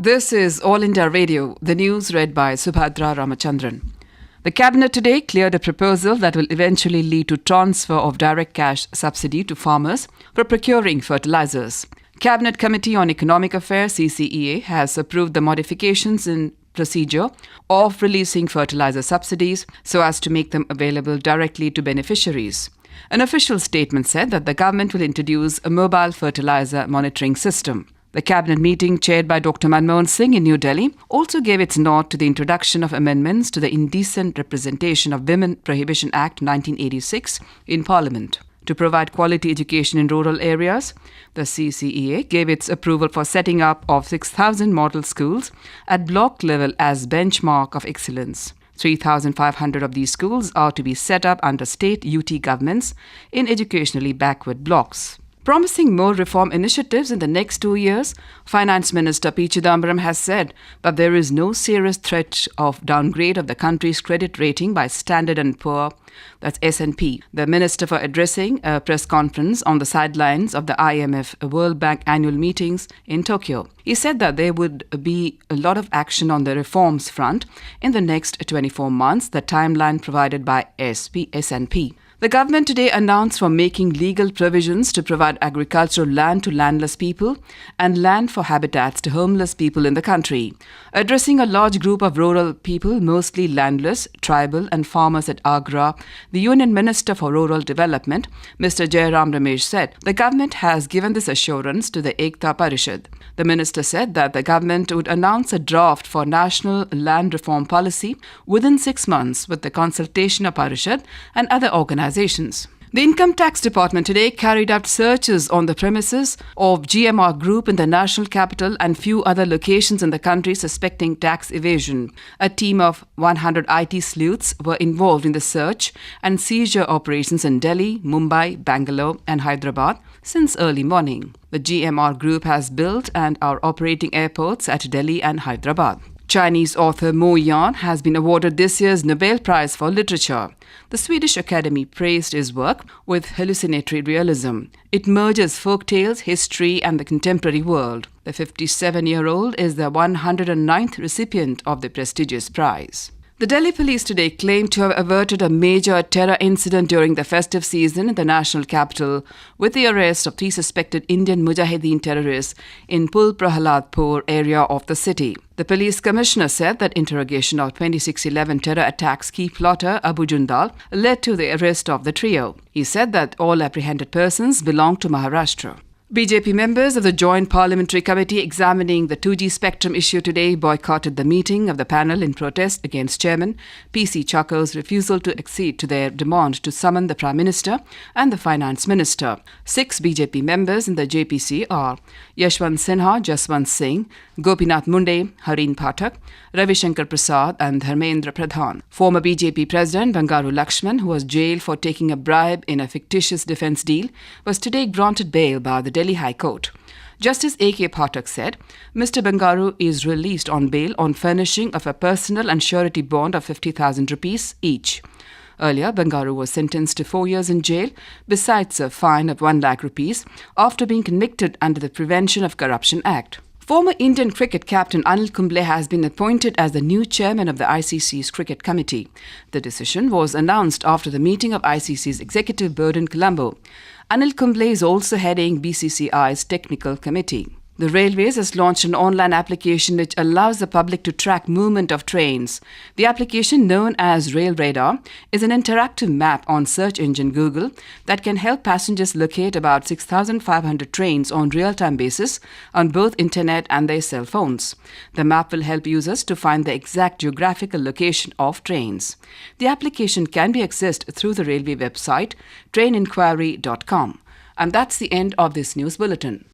This is All India Radio, the news read by Subhadra Ramachandran. The Cabinet today cleared a proposal that will eventually lead to transfer of direct cash subsidy to farmers for procuring fertilizers. Cabinet Committee on Economic Affairs (CCEA) has approved the modifications in procedure of releasing fertilizer subsidies so as to make them available directly to beneficiaries. An official statement said that the government will introduce a mobile fertilizer monitoring system. The cabinet meeting chaired by Dr. Manmohan Singh in New Delhi also gave its nod to the introduction of amendments to the Indecent Representation of Women Prohibition Act 1986 in Parliament. To provide quality education in rural areas, the CCEA gave its approval for setting up of 6,000 model schools at block level as benchmark of excellence. 3,500 of these schools are to be set up under state UT governments in educationally backward blocks. Promising more reform initiatives in the next 2 years, Finance Minister P. Chidambaram has said that there is no serious threat of downgrade of the country's credit rating by Standard & Poor, that's S&P. The minister for addressing a press conference on the sidelines of the IMF World Bank annual meetings in Tokyo. He said that there would be a lot of action on the reforms front in the next 24 months, the timeline provided by S&P. The government today announced for making legal provisions to provide agricultural land to landless people and land for habitats to homeless people in the country. Addressing a large group of rural people, mostly landless, tribal and farmers at Agra, the Union Minister for Rural Development, Mr. Jairam Ramesh, said the government has given this assurance to the Ekta Parishad. The minister said that the government would announce a draft for national land reform policy within 6 months with the consultation of Parishad and other organizations. The Income Tax Department today carried out searches on the premises of GMR Group in the National Capital and few other locations in the country suspecting tax evasion. A team of 100 IT sleuths were involved in the search and seizure operations in Delhi, Mumbai, Bangalore and Hyderabad since early morning. The GMR Group has built and are operating airports at Delhi and Hyderabad. Chinese author Mo Yan has been awarded this year's Nobel Prize for Literature. The Swedish Academy praised his work with hallucinatory realism. It merges folk tales, history and the contemporary world. The 57-year-old is the 109th recipient of the prestigious prize. The Delhi police today claimed to have averted a major terror incident during the festive season in the national capital with the arrest of 3 suspected Indian Mujahideen terrorists in Pul Prahaladpur area of the city. The police commissioner said that interrogation of 2611 terror attacks key plotter Abu Jundal led to the arrest of the trio. He said that all apprehended persons belong to Maharashtra. BJP members of the Joint Parliamentary Committee examining the 2G spectrum issue today boycotted the meeting of the panel in protest against Chairman PC Chako's refusal to accede to their demand to summon the Prime Minister and the Finance Minister. 6 BJP members in the JPC are Yashwant Sinha, Jaswant Singh, Gopinath Munde, Harin Pathak, Ravi Shankar Prasad and Dharmendra Pradhan. Former BJP President Bangaru Lakshman, who was jailed for taking a bribe in a fictitious defence deal, was today granted bail by the Delhi High Court. Justice A.K. Pathak said, Mr. Bangaru is released on bail on furnishing of a personal and surety bond of 50,000 rupees each. Earlier, Bangaru was sentenced to 4 years in jail, besides a fine of 1 lakh rupees, after being convicted under the Prevention of Corruption Act. Former Indian cricket captain Anil Kumble has been appointed as the new chairman of the ICC's Cricket Committee. The decision was announced after the meeting of ICC's executive board in Colombo. Anil Kumble is also heading BCCI's technical committee. The Railways has launched an online application which allows the public to track movement of trains. The application, known as Rail Radar, is an interactive map on search engine Google that can help passengers locate about 6,500 trains on real-time basis on both internet and their cell phones. The map will help users to find the exact geographical location of trains. The application can be accessed through the railway website traininquiry.com. And that's the end of this news bulletin.